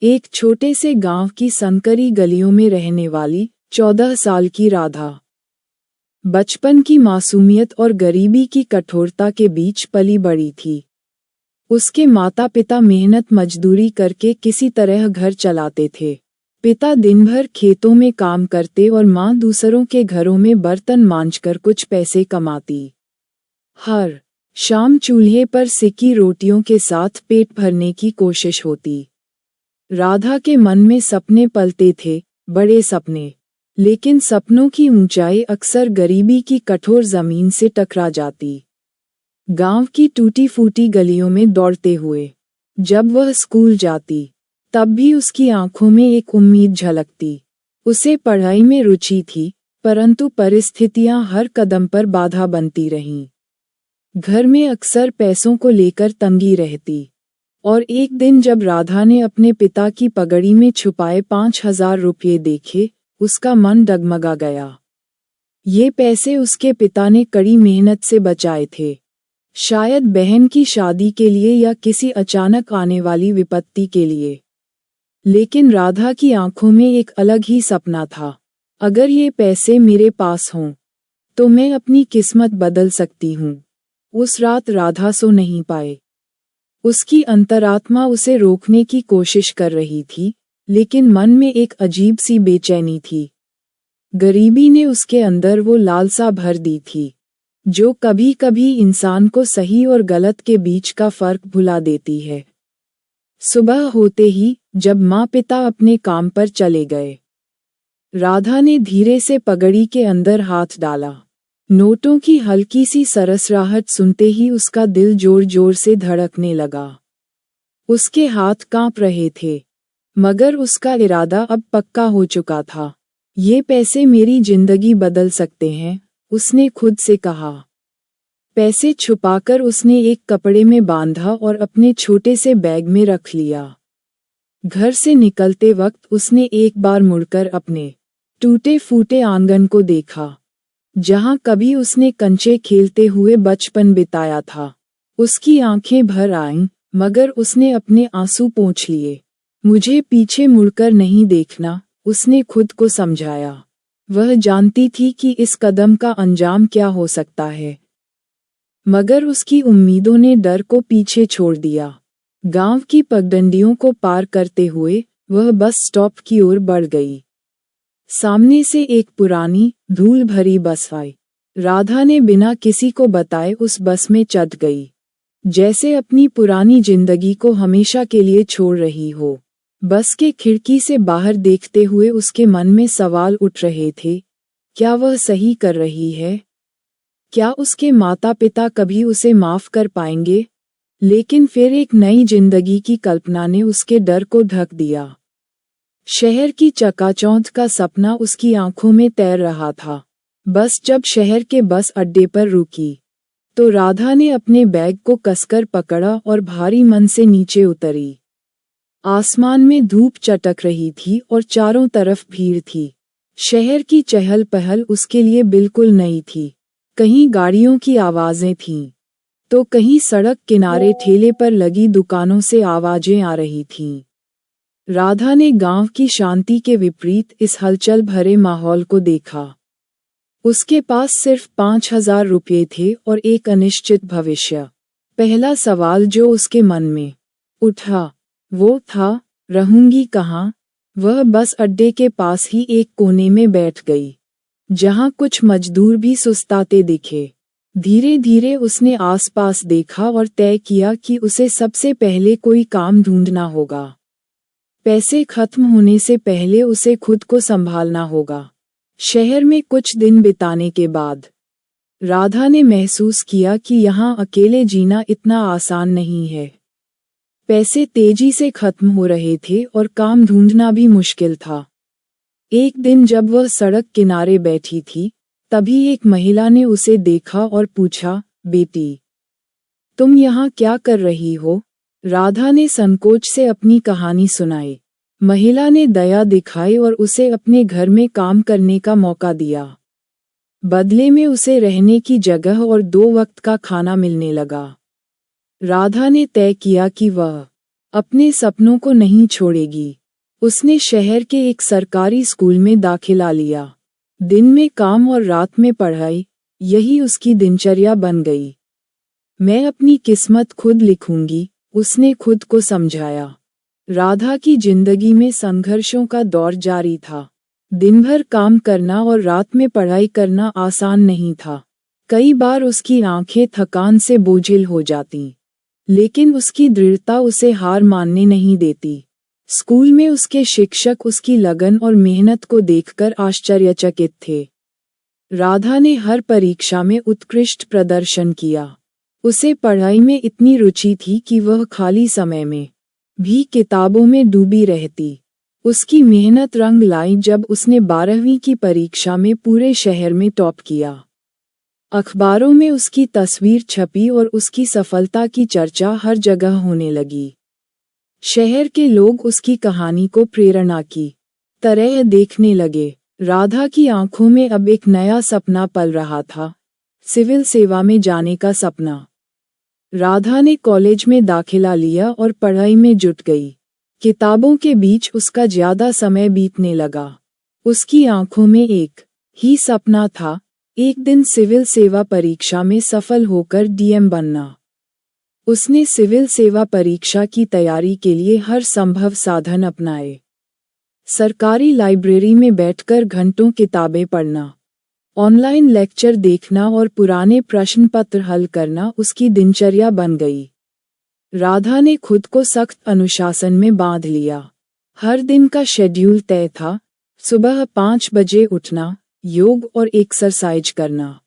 एक छोटे से गांव की संकरी गलियों में रहने वाली 14 साल की राधा बचपन की मासूमियत और गरीबी की कठोरता के बीच पली बड़ी थी। उसके माता पिता मेहनत मजदूरी करके किसी तरह घर चलाते थे। पिता दिन भर खेतों में काम करते और माँ दूसरों के घरों में बर्तन मांजकर कुछ पैसे कमाती। हर शाम चूल्हे पर सिकी रोटियों के साथ पेट भरने की कोशिश होती। राधा के मन में सपने पलते थे, बड़े सपने, लेकिन सपनों की ऊंचाई अक्सर गरीबी की कठोर जमीन से टकरा जाती। गांव की टूटी फूटी गलियों में दौड़ते हुए जब वह स्कूल जाती, तब भी उसकी आंखों में एक उम्मीद झलकती। उसे पढ़ाई में रुचि थी, परंतु परिस्थितियां हर कदम पर बाधा बनती रहीं। घर में अक्सर पैसों को लेकर तंगी रहती, और एक दिन जब राधा ने अपने पिता की पगड़ी में छुपाए 5,000 रुपये देखे, उसका मन डगमगा गया। ये पैसे उसके पिता ने कड़ी मेहनत से बचाए थे, शायद बहन की शादी के लिए या किसी अचानक आने वाली विपत्ति के लिए। लेकिन राधा की आंखों में एक अलग ही सपना था। अगर ये पैसे मेरे पास हों, तो मैं अपनी किस्मत बदल सकती हूँ। उस रात राधा सो नहीं पाए। उसकी अंतरात्मा उसे रोकने की कोशिश कर रही थी, लेकिन मन में एक अजीब सी बेचैनी थी। गरीबी ने उसके अंदर वो लालसा भर दी थी, जो कभी कभी इंसान को सही और गलत के बीच का फर्क भुला देती है। सुबह होते ही जब माँ पिता अपने काम पर चले गए, राधा ने धीरे से पगड़ी के अंदर हाथ डाला। नोटों की हल्की सी सरसराहट सुनते ही उसका दिल जोर जोर से धड़कने लगा। उसके हाथ कांप रहे थे, मगर उसका इरादा अब पक्का हो चुका था। ये पैसे मेरी जिंदगी बदल सकते हैं, उसने खुद से कहा। पैसे छुपाकर उसने एक कपड़े में बांधा और अपने छोटे से बैग में रख लिया। घर से निकलते वक्त उसने एक बार मुड़कर अपने टूटे फूटे आंगन को देखा, जहां कभी उसने कंचे खेलते हुए बचपन बिताया था। उसकी आंखें भर आईं, मगर उसने अपने आंसू पोंछ लिए। मुझे पीछे मुड़कर नहीं देखना, उसने खुद को समझाया। वह जानती थी कि इस कदम का अंजाम क्या हो सकता है, मगर उसकी उम्मीदों ने डर को पीछे छोड़ दिया। गांव की पगडंडियों को पार करते हुए वह बस स्टॉप की ओर बढ़ गई। सामने से एक पुरानी, धूल भरी बस आई। राधा ने बिना किसी को बताए उस बस में चढ़ गई, जैसे अपनी पुरानी जिंदगी को हमेशा के लिए छोड़ रही हो। बस के खिड़की से बाहर देखते हुए उसके मन में सवाल उठ रहे थे। क्या वह सही कर रही है? क्या उसके माता पिता कभी उसे माफ कर पाएंगे? लेकिन फिर एक नई जिंदगी की कल्पना ने उसके डर को ढक दिया। शहर की चकाचौंध का सपना उसकी आंखों में तैर रहा था। बस जब शहर के बस अड्डे पर रुकी, तो राधा ने अपने बैग को कसकर पकड़ा और भारी मन से नीचे उतरी। आसमान में धूप चटक रही थी और चारों तरफ भीड़ थी। शहर की चहल पहल उसके लिए बिल्कुल नई थी। कहीं गाड़ियों की आवाजें थीं, तो कहीं सड़क किनारे ठेले पर लगी दुकानों से आवाजें आ रही थीं। राधा ने गांव की शांति के विपरीत इस हलचल भरे माहौल को देखा। उसके पास सिर्फ 5,000 रुपये थे और एक अनिश्चित भविष्य। पहला सवाल जो उसके मन में उठा वो था, रहूंगी कहाँ? वह बस अड्डे के पास ही एक कोने में बैठ गई, जहां कुछ मजदूर भी सुस्ताते दिखे। धीरे धीरे उसने आसपास देखा और तय किया कि उसे सबसे पहले कोई काम ढूंढना होगा। पैसे खत्म होने से पहले उसे खुद को संभालना होगा। शहर में कुछ दिन बिताने के बाद राधा ने महसूस किया कि यहाँ अकेले जीना इतना आसान नहीं है। पैसे तेजी से खत्म हो रहे थे और काम ढूंढना भी मुश्किल था। एक दिन जब वह सड़क किनारे बैठी थी, तभी एक महिला ने उसे देखा और पूछा, बेटी, तुम यहाँ क्या कर रही हो? राधा ने संकोच से अपनी कहानी सुनाई। महिला ने दया दिखाई और उसे अपने घर में काम करने का मौका दिया। बदले में उसे रहने की जगह और 2 वक्त का खाना मिलने लगा। राधा ने तय किया कि वह अपने सपनों को नहीं छोड़ेगी। उसने शहर के एक सरकारी स्कूल में दाखिला लिया। दिन में काम और रात में पढ़ाई, यही उसकी दिनचर्या बन गई। मैं अपनी किस्मत खुद लिखूंगी, उसने खुद को समझाया। राधा की जिंदगी में संघर्षों का दौर जारी था। दिन भर काम करना और रात में पढ़ाई करना आसान नहीं था। कई बार उसकी आंखें थकान से बोझिल हो जातीं, लेकिन उसकी दृढ़ता उसे हार मानने नहीं देती। स्कूल में उसके शिक्षक उसकी लगन और मेहनत को देखकर आश्चर्यचकित थे। राधा ने हर परीक्षा में उत्कृष्ट प्रदर्शन किया। उसे पढ़ाई में इतनी रुचि थी कि वह खाली समय में भी किताबों में डूबी रहती। उसकी मेहनत रंग लाई जब उसने 12वीं की परीक्षा में पूरे शहर में टॉप किया। अखबारों में उसकी तस्वीर छपी और उसकी सफलता की चर्चा हर जगह होने लगी। शहर के लोग उसकी कहानी को प्रेरणा की तरह देखने लगे। राधा की आंखों में अब एक नया सपना पल रहा था, सिविल सेवा में जाने का सपना। राधा ने कॉलेज में दाखिला लिया और पढ़ाई में जुट गई। किताबों के बीच उसका ज्यादा समय बीतने लगा। उसकी आंखों में एक ही सपना था, एक दिन सिविल सेवा परीक्षा में सफल होकर डीएम बनना। उसने सिविल सेवा परीक्षा की तैयारी के लिए हर संभव साधन अपनाए। सरकारी लाइब्रेरी में बैठकर घंटों किताबें पढ़ना, ऑनलाइन लेक्चर देखना और पुराने प्रश्न पत्र हल करना उसकी दिनचर्या बन गई। राधा ने खुद को सख्त अनुशासन में बांध लिया। हर दिन का शेड्यूल तय था, सुबह 5 बजे उठना, योग और एक्सरसाइज करना।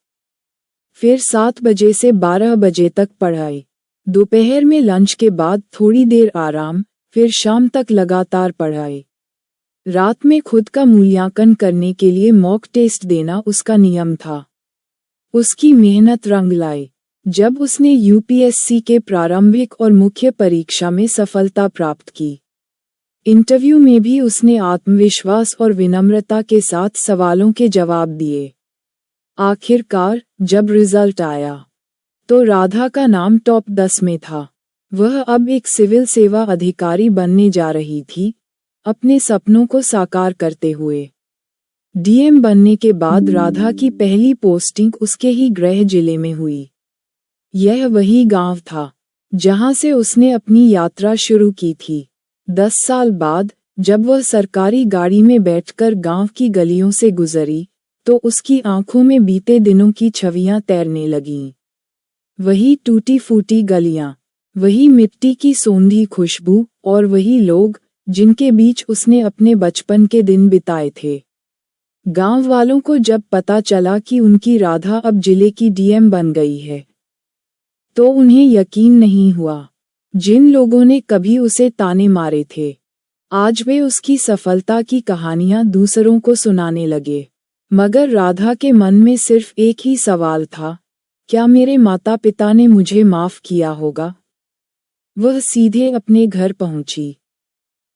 फिर 7 बजे से 12 बजे तक पढ़ाई। दोपहर में लंच के बाद थोड़ी देर आराम, फिर शाम तक लगातार पढ़ाई। रात में खुद का मूल्यांकन करने के लिए मॉक टेस्ट देना उसका नियम था। उसकी मेहनत रंग लाई जब उसने यूपीएससी के प्रारंभिक और मुख्य परीक्षा में सफलता प्राप्त की। इंटरव्यू में भी उसने आत्मविश्वास और विनम्रता के साथ सवालों के जवाब दिए। आखिरकार जब रिजल्ट आया तो राधा का नाम टॉप 10 में था। वह अब एक सिविल सेवा अधिकारी बनने जा रही थी, अपने सपनों को साकार करते हुए। डीएम बनने के बाद राधा की पहली पोस्टिंग उसके ही गृह जिले में हुई। यह वही गांव था जहां से उसने अपनी यात्रा शुरू की थी। 10 साल बाद जब वह सरकारी गाड़ी में बैठकर गांव की गलियों से गुजरी, तो उसकी आंखों में बीते दिनों की छवियां तैरने लगीं। वही टूटी फूटी गलियां, वही मिट्टी की सोंधी खुशबू और वही लोग जिनके बीच उसने अपने बचपन के दिन बिताए थे। गांव वालों को जब पता चला कि उनकी राधा अब जिले की डीएम बन गई है, तो उन्हें यकीन नहीं हुआ। जिन लोगों ने कभी उसे ताने मारे थे, आज वे उसकी सफलता की कहानियां दूसरों को सुनाने लगे। मगर राधा के मन में सिर्फ एक ही सवाल था, क्या मेरे माता पिता ने मुझे माफ किया होगा? वह सीधे अपने घर पहुंची।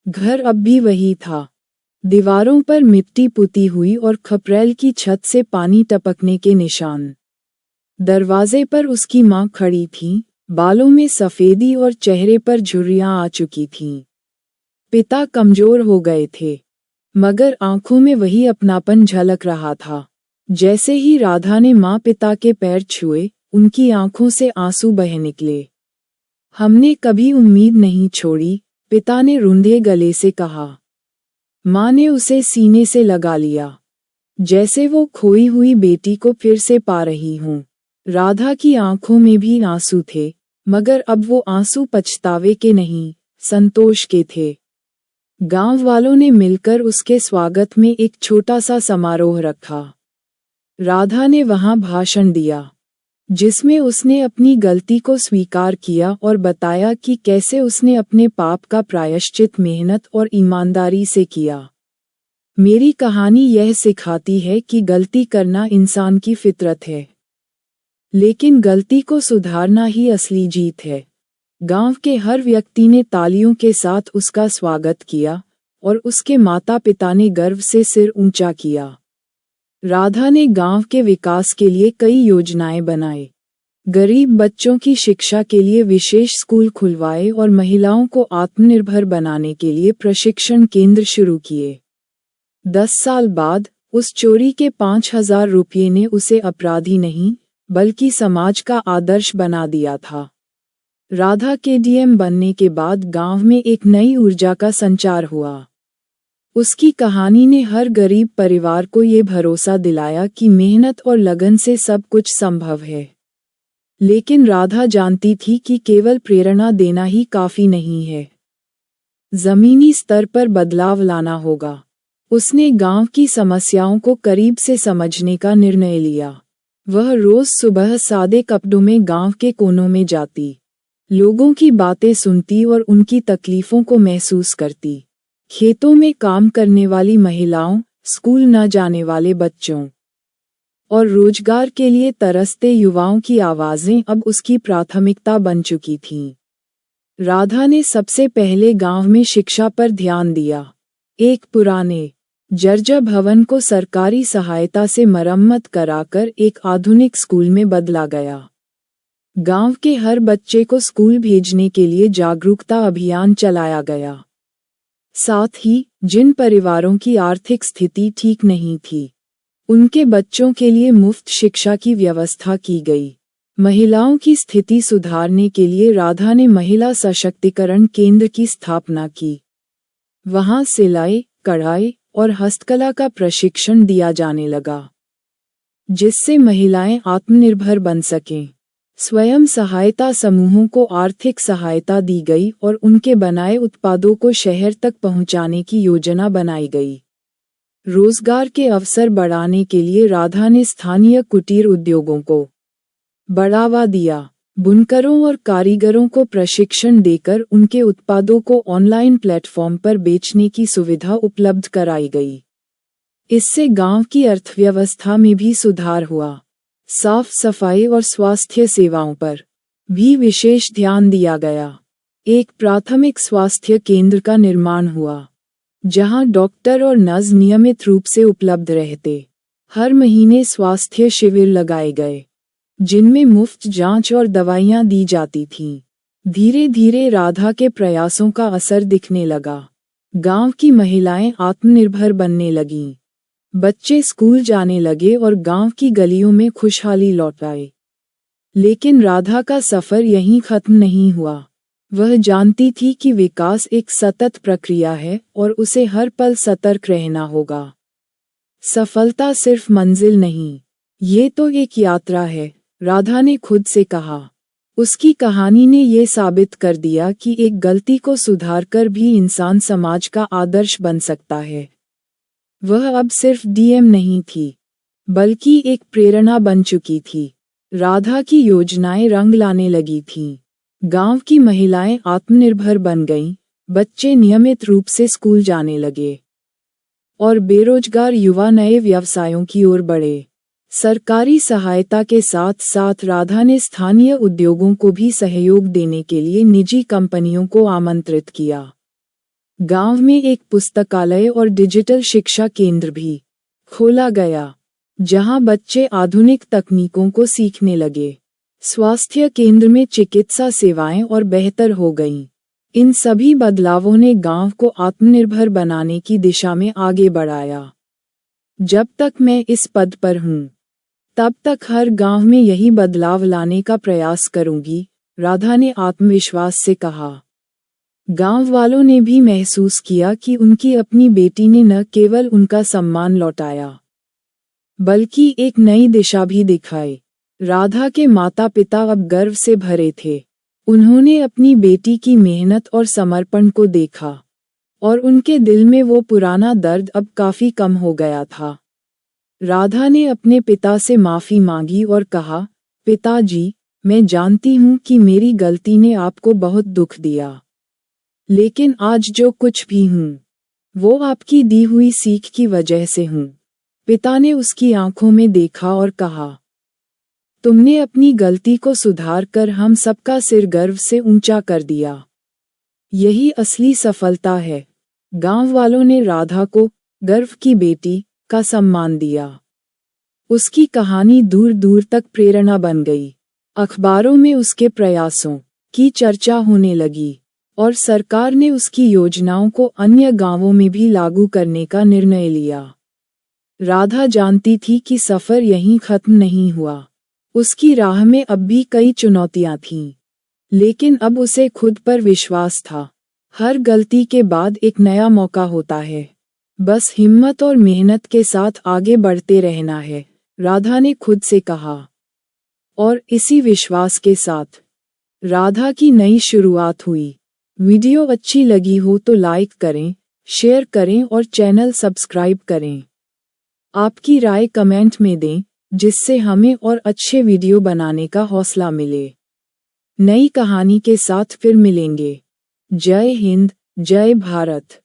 घर अब भी वही था, दीवारों पर मिट्टी पुती हुई और खपरेल की छत से पानी टपकने के निशान। दरवाजे पर उसकी माँ खड़ी थी, बालों में सफेदी और चेहरे पर झुर्रियां आ चुकी थीं। पिता कमजोर हो गए थे, मगर आंखों में वही अपनापन झलक रहा था। जैसे ही राधा ने माँ पिता के पैर छुए, उनकी आंखों से आंसू बह निकले। हमने कभी उम्मीद नहीं छोड़ी, पिता ने रुंधे गले से कहा। माँ ने उसे सीने से लगा लिया, जैसे वो खोई हुई बेटी को फिर से पा रही हूँ। राधा की आंखों में भी आंसू थे, मगर अब वो आंसू पछतावे के नहीं, संतोष के थे। गांव वालों ने मिलकर उसके स्वागत में एक छोटा सा समारोह रखा। राधा ने वहां भाषण दिया, जिसमें उसने अपनी गलती को स्वीकार किया और बताया कि कैसे उसने अपने पाप का प्रायश्चित मेहनत और ईमानदारी से किया। मेरी कहानी यह सिखाती है कि गलती करना इंसान की फितरत है, लेकिन गलती को सुधारना ही असली जीत है। गांव के हर व्यक्ति ने तालियों के साथ उसका स्वागत किया और उसके माता पिता ने गर्व से सिर ऊंचा किया। राधा ने गांव के विकास के लिए कई योजनाएं बनाई। गरीब बच्चों की शिक्षा के लिए विशेष स्कूल खुलवाए और महिलाओं को आत्मनिर्भर बनाने के लिए प्रशिक्षण केंद्र शुरू किए। 10 साल बाद उस चोरी के 5,000 रुपये ने उसे अपराधी नहीं बल्कि समाज का आदर्श बना दिया था। राधा के डीएम बनने के बाद गांव में एक नई ऊर्जा का संचार हुआ। उसकी कहानी ने हर गरीब परिवार को ये भरोसा दिलाया कि मेहनत और लगन से सब कुछ संभव है। लेकिन राधा जानती थी कि केवल प्रेरणा देना ही काफी नहीं है। जमीनी स्तर पर बदलाव लाना होगा। उसने गांव की समस्याओं को करीब से समझने का निर्णय लिया। वह रोज सुबह सादे कपड़ों में गांव के कोनों में जाती, लोगों की बातें सुनती और उनकी तकलीफों को महसूस करती। खेतों में काम करने वाली महिलाओं, स्कूल न जाने वाले बच्चों और रोजगार के लिए तरसते युवाओं की आवाजें अब उसकी प्राथमिकता बन चुकी थीं। राधा ने सबसे पहले गांव में शिक्षा पर ध्यान दिया। एक पुराने जर्जर भवन को सरकारी सहायता से मरम्मत कराकर एक आधुनिक स्कूल में बदला गया। गांव के हर बच्चे को स्कूल भेजने के लिए जागरूकता अभियान चलाया गया। साथ ही जिन परिवारों की आर्थिक स्थिति ठीक नहीं थी, उनके बच्चों के लिए मुफ्त शिक्षा की व्यवस्था की गई। महिलाओं की स्थिति सुधारने के लिए राधा ने महिला सशक्तिकरण केंद्र की स्थापना की। वहां सिलाई, कढ़ाई और हस्तकला का प्रशिक्षण दिया जाने लगा, जिससे महिलाएं आत्मनिर्भर बन सकें। स्वयं सहायता समूहों को आर्थिक सहायता दी गई और उनके बनाए उत्पादों को शहर तक पहुंचाने की योजना बनाई गई। रोजगार के अवसर बढ़ाने के लिए राधा ने स्थानीय कुटीर उद्योगों को बढ़ावा दिया। बुनकरों और कारीगरों को प्रशिक्षण देकर उनके उत्पादों को ऑनलाइन प्लेटफॉर्म पर बेचने की सुविधा उपलब्ध कराई गई। इससे गांव की अर्थव्यवस्था में भी सुधार हुआ। साफ सफाई और स्वास्थ्य सेवाओं पर भी विशेष ध्यान दिया गया। एक प्राथमिक स्वास्थ्य केंद्र का निर्माण हुआ, जहां डॉक्टर और नर्स नियमित रूप से उपलब्ध रहते। हर महीने स्वास्थ्य शिविर लगाए गए, जिनमें मुफ्त जांच और दवाइयां दी जाती थीं। धीरे धीरे राधा के प्रयासों का असर दिखने लगा। गांव की महिलाएं आत्मनिर्भर बनने लगीं। बच्चे स्कूल जाने लगे और गांव की गलियों में खुशहाली लौट आई। लेकिन राधा का सफर यहीं खत्म नहीं हुआ। वह जानती थी कि विकास एक सतत प्रक्रिया है और उसे हर पल सतर्क रहना होगा। सफलता सिर्फ मंजिल नहीं, ये तो एक यात्रा है, राधा ने खुद से कहा। उसकी कहानी ने ये साबित कर दिया कि एक गलती को सुधारकर भी इंसान समाज का आदर्श बन सकता है। वह अब सिर्फ डीएम नहीं थी, बल्कि एक प्रेरणा बन चुकी थी। राधा की योजनाएं रंग लाने लगी थीं। गांव की महिलाएं आत्मनिर्भर बन गईं, बच्चे नियमित रूप से स्कूल जाने लगे और बेरोजगार युवा नए व्यवसायों की ओर बढ़े। सरकारी सहायता के साथ साथ राधा ने स्थानीय उद्योगों को भी सहयोग देने के लिए निजी कंपनियों को आमंत्रित किया। गांव में एक पुस्तकालय और डिजिटल शिक्षा केंद्र भी खोला गया, जहां बच्चे आधुनिक तकनीकों को सीखने लगे। स्वास्थ्य केंद्र में चिकित्सा सेवाएं और बेहतर हो गईं। इन सभी बदलावों ने गांव को आत्मनिर्भर बनाने की दिशा में आगे बढ़ाया। जब तक मैं इस पद पर हूं, तब तक हर गांव में यही बदलाव लाने का प्रयास करूंगी, राधा ने आत्मविश्वास से कहा। गांव वालों ने भी महसूस किया कि उनकी अपनी बेटी ने न केवल उनका सम्मान लौटाया, बल्कि एक नई दिशा भी दिखाई। राधा के माता पिता अब गर्व से भरे थे। उन्होंने अपनी बेटी की मेहनत और समर्पण को देखा और उनके दिल में वो पुराना दर्द अब काफी कम हो गया था। राधा ने अपने पिता से माफी मांगी और कहा, पिताजी, मैं जानती हूँ कि मेरी गलती ने आपको बहुत दुख दिया, लेकिन आज जो कुछ भी हूँ, वो आपकी दी हुई सीख की वजह से हूँ। पिता ने उसकी आंखों में देखा और कहा, तुमने अपनी गलती को सुधार कर हम सबका सिर गर्व से ऊंचा कर दिया। यही असली सफलता है। गांव वालों ने राधा को गर्व की बेटी का सम्मान दिया। उसकी कहानी दूर दूर तक प्रेरणा बन गई। अखबारों में उसके प्रयासों की चर्चा होने लगी और सरकार ने उसकी योजनाओं को अन्य गांवों में भी लागू करने का निर्णय लिया। राधा जानती थी कि सफर यहीं खत्म नहीं हुआ। उसकी राह में अब भी कई चुनौतियां थीं, लेकिन अब उसे खुद पर विश्वास था। हर गलती के बाद एक नया मौका होता है, बस हिम्मत और मेहनत के साथ आगे बढ़ते रहना है, राधा ने खुद से कहा। और इसी विश्वास के साथ राधा की नई शुरुआत हुई। वीडियो अच्छी लगी हो तो लाइक करें, शेयर करें और चैनल सब्सक्राइब करें। आपकी राय कमेंट में दें, जिससे हमें और अच्छे वीडियो बनाने का हौसला मिले। नई कहानी के साथ फिर मिलेंगे। जय हिंद, जय भारत।